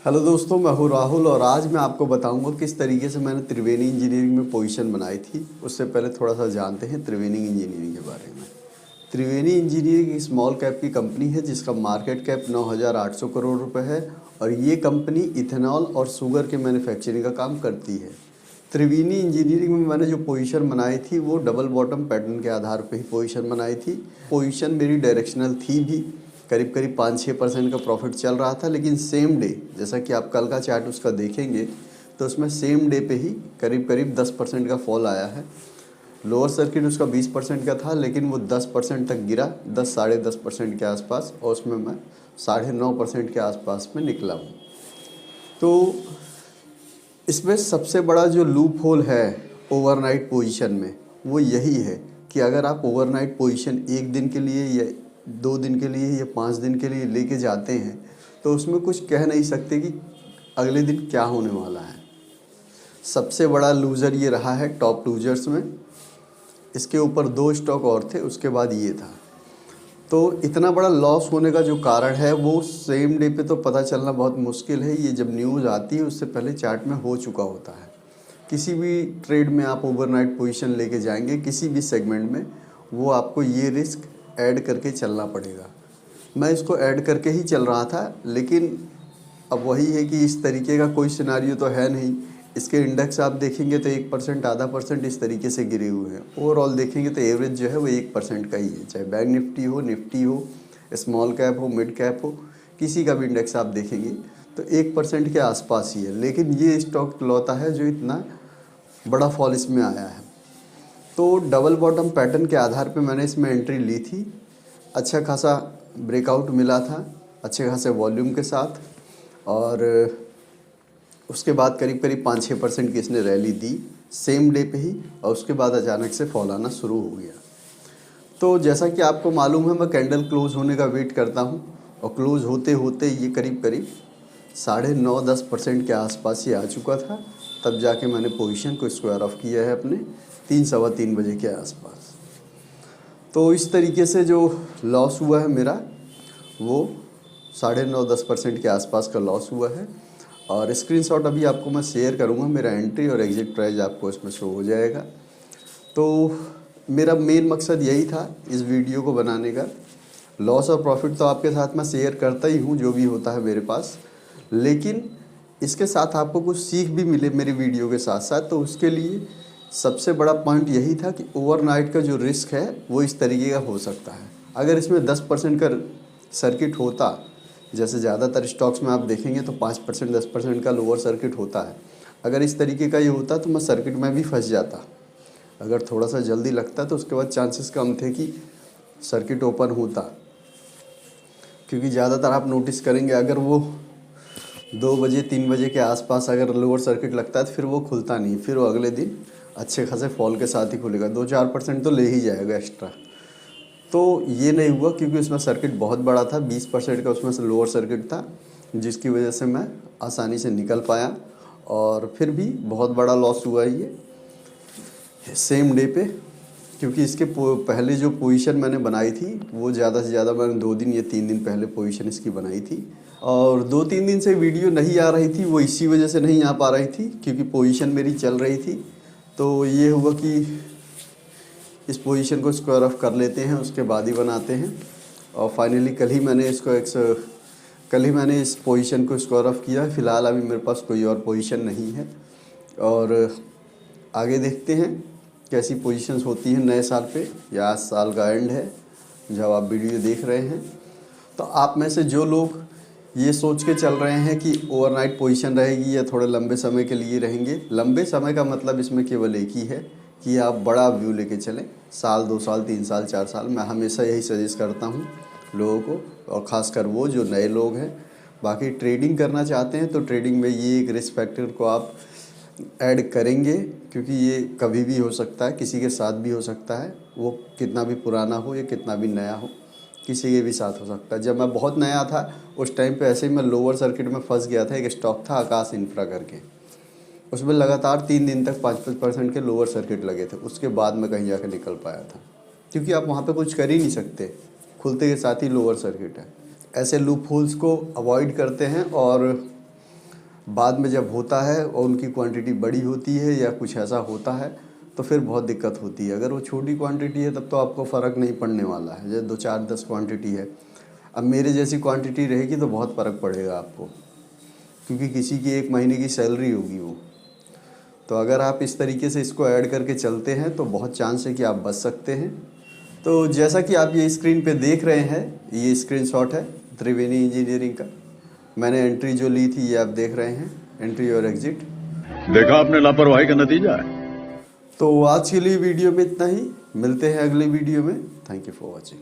Hello दोस्तों, मैं हूँ राहुल और आज मैं आपको बताऊंगा किस तरीके से मैंने त्रिवेणी इंजीनियरिंग में पोजीशन बनाई थी। उससे पहले थोड़ा सा जानते हैं त्रिवेणी इंजीनियरिंग के बारे में। त्रिवेणी इंजीनियरिंग एक स्मॉल कैप की कंपनी है जिसका मार्केट कैप 9,800 करोड़ रुपए है और ये कंपनी इथेनॉल और शुगर के मैन्युफैक्चरिंग का काम करती है। त्रिवेणी इंजीनियरिंग में मैंने जो पोजीशन बनाई थी वो डबल बॉटम पैटर्न के आधार पर ही पोजीशन बनाई थी। पोजीशन मेरी डायरेक्शनल थी भी, करीब करीब 5-6% का प्रॉफिट चल रहा था। लेकिन सेम डे, जैसा कि आप कल का चार्ट उसका देखेंगे तो उसमें सेम डे पे ही करीब करीब 10% का फॉल आया है। लोअर सर्किट उसका 20% का था लेकिन वो 10% तक गिरा, 10-10.5% के आसपास, और उसमें मैं 9.5% के आसपास में निकला हूँ। तो इसमें सबसे बड़ा जो लूप होल है ओवरनाइट पोजीशन में वो यही है कि अगर आप ओवरनाइट पोजीशन एक दिन के लिए या 2 दिन के लिए या 5 दिन के लिए लेके जाते हैं तो उसमें कुछ कह नहीं सकते कि अगले दिन क्या होने वाला है। सबसे बड़ा लूज़र ये रहा है टॉप लूजर्स में। इसके ऊपर 2 स्टॉक और थे, उसके बाद ये था। तो इतना बड़ा लॉस होने का जो कारण है वो सेम डे पे तो पता चलना बहुत मुश्किल है। ये जब न्यूज़ आती है उससे पहले चार्ट में हो चुका होता है। किसी भी ट्रेड में आप ओवरनाइट पोजीशन लेके जाएंगे किसी भी सेगमेंट में, वो आपको ये रिस्क ऐड करके चलना पड़ेगा। मैं इसको ऐड करके ही चल रहा था, लेकिन अब वही है कि इस तरीके का कोई सिनारियो तो है नहीं। इसके इंडेक्स आप देखेंगे तो 1%, आधा परसेंट इस तरीके से गिरे हुए हैं। ओवरऑल देखेंगे तो एवरेज जो है वो 1% का ही है, चाहे बैंक निफ्टी हो, स्मॉल कैप हो, मिड कैप हो, किसी का भी इंडेक्स आप देखेंगे तो 1% के आसपास ही है। लेकिन ये स्टॉक लौता है जो इतना बड़ा फॉल इसमें आया है। तो डबल बॉटम पैटर्न के आधार पे मैंने इसमें एंट्री ली थी। अच्छा खासा ब्रेकआउट मिला था अच्छे खासे वॉल्यूम के साथ, और उसके बाद करीब करीब 5-6% की इसने रैली दी सेम डे पे ही, और उसके बाद अचानक से फॉल आना शुरू हो गया। तो जैसा कि आपको मालूम है मैं कैंडल क्लोज होने का वेट करता हूँ, और क्लोज होते होते ये करीब करीब 9.5-10% के आसपास ही आ चुका था। तब जाके मैंने पोजीशन को स्क्वायर ऑफ किया है अपने 3-3:15 बजे के आसपास। तो इस तरीके से जो लॉस हुआ है मेरा वो 9.5-10% के आसपास का लॉस हुआ है। और स्क्रीनशॉट अभी आपको मैं शेयर करूँगा, मेरा एंट्री और एग्जिट प्राइस आपको इसमें शो हो जाएगा। तो मेरा मेन मकसद यही था इस वीडियो को बनाने का। लॉस और प्रॉफिट तो आपके साथ मैं शेयर करता ही हूँ जो भी होता है मेरे पास, लेकिन इसके साथ आपको कुछ सीख भी मिले मेरी वीडियो के साथ साथ। तो उसके लिए सबसे बड़ा पॉइंट यही था कि ओवरनाइट का जो रिस्क है वो इस तरीके का हो सकता है। अगर इसमें 10% का सर्किट होता, जैसे ज़्यादातर स्टॉक्स में आप देखेंगे तो 5%, 10% का लोअर सर्किट होता है, अगर इस तरीके का ये होता तो मैं सर्किट में भी फंस जाता। अगर थोड़ा सा जल्दी लगता तो उसके बाद चांसेस कम थे कि सर्किट ओपन होता, क्योंकि ज़्यादातर आप नोटिस करेंगे अगर वो 2 बजे 3 बजे के आसपास अगर लोअर सर्किट लगता है तो फिर वो खुलता नहीं, फिर वो अगले दिन अच्छे खासे फॉल के साथ ही खुलेगा, 2-4% तो ले ही जाएगा एक्स्ट्रा। तो ये नहीं हुआ क्योंकि उसमें सर्किट बहुत बड़ा था, 20% का उसमें से लोअर सर्किट था, जिसकी वजह से मैं आसानी से निकल पाया। और फिर भी बहुत बड़ा लॉस हुआ ये सेम डे पे, क्योंकि इसके पहले जो पोजीशन मैंने बनाई थी वो ज़्यादा से ज़्यादा मैंने 2 दिन या 3 दिन पहले पोजीशन इसकी बनाई थी, और 2-3 दिन से वीडियो नहीं आ रही थी। वो इसी वजह से नहीं आ पा रही थी क्योंकि पोजीशन मेरी चल रही थी। तो ये हुआ कि इस पोजीशन को स्क्वायर ऑफ कर लेते हैं, उसके बाद ही बनाते हैं। और फाइनली कल ही मैंने इस पोजीशन को स्क्वायर ऑफ किया। फ़िलहाल अभी मेरे पास कोई और पोजीशन नहीं है, और आगे देखते हैं कैसी पोजीशंस होती हैं नए साल पे, या आज साल का एंड है जब आप वीडियो देख रहे हैं। तो आप में से जो लोग ये सोच के चल रहे हैं कि ओवरनाइट पोजीशन रहेगी या थोड़े लंबे समय के लिए रहेंगे, लंबे समय का मतलब इसमें केवल एक ही है कि आप बड़ा व्यू लेके चलें, 1-2 साल 3 साल 4 साल। मैं हमेशा यही सजेस्ट करता हूँ लोगों को, और ख़ासकर वो जो नए लोग हैं। बाकी ट्रेडिंग करना चाहते हैं तो ट्रेडिंग में ये एक रिस्क फैक्टर को आप ऐड करेंगे, क्योंकि ये कभी भी हो सकता है, किसी के साथ भी हो सकता है। वो कितना भी पुराना हो या कितना भी नया हो, किसी के भी साथ हो सकता है। जब मैं बहुत नया था उस टाइम पे ऐसे ही मैं लोअर सर्किट में फंस गया था। एक स्टॉक था आकाश इंफ्रा करके, उसमें लगातार 3 दिन तक 5% के लोअर सर्किट लगे थे। उसके बाद मैं कहीं जाकर निकल पाया था, क्योंकि आप वहाँ पे कुछ कर ही नहीं सकते, खुलते के साथ ही लोअर सर्किट है। ऐसे लूप होल्स को अवॉइड करते हैं और बाद में जब होता है और उनकी क्वांटिटी बड़ी होती है या कुछ ऐसा होता है तो फिर बहुत दिक्कत होती है। अगर वो छोटी क्वांटिटी है तब तो आपको फ़र्क नहीं पड़ने वाला है, जैसे 2 4 10 क्वांटिटी है। अब मेरे जैसी क्वांटिटी रहेगी तो बहुत फ़र्क पड़ेगा आपको, क्योंकि किसी की 1 महीने की सैलरी होगी वो। तो अगर आप इस तरीके से इसको ऐड करके चलते हैं तो बहुत चांस है कि आप बच सकते हैं। तो जैसा कि आप ये स्क्रीन पे देख रहे हैं, ये स्क्रीनशॉट है त्रिवेणी इंजीनियरिंग का। मैंने एंट्री जो ली थी ये आप देख रहे हैं, एंट्री और एग्जिट। देखा आपने लापरवाही का नतीजा है। तो आज के लिए वीडियो में इतना ही, मिलते हैं अगले वीडियो में। Thank you for watching.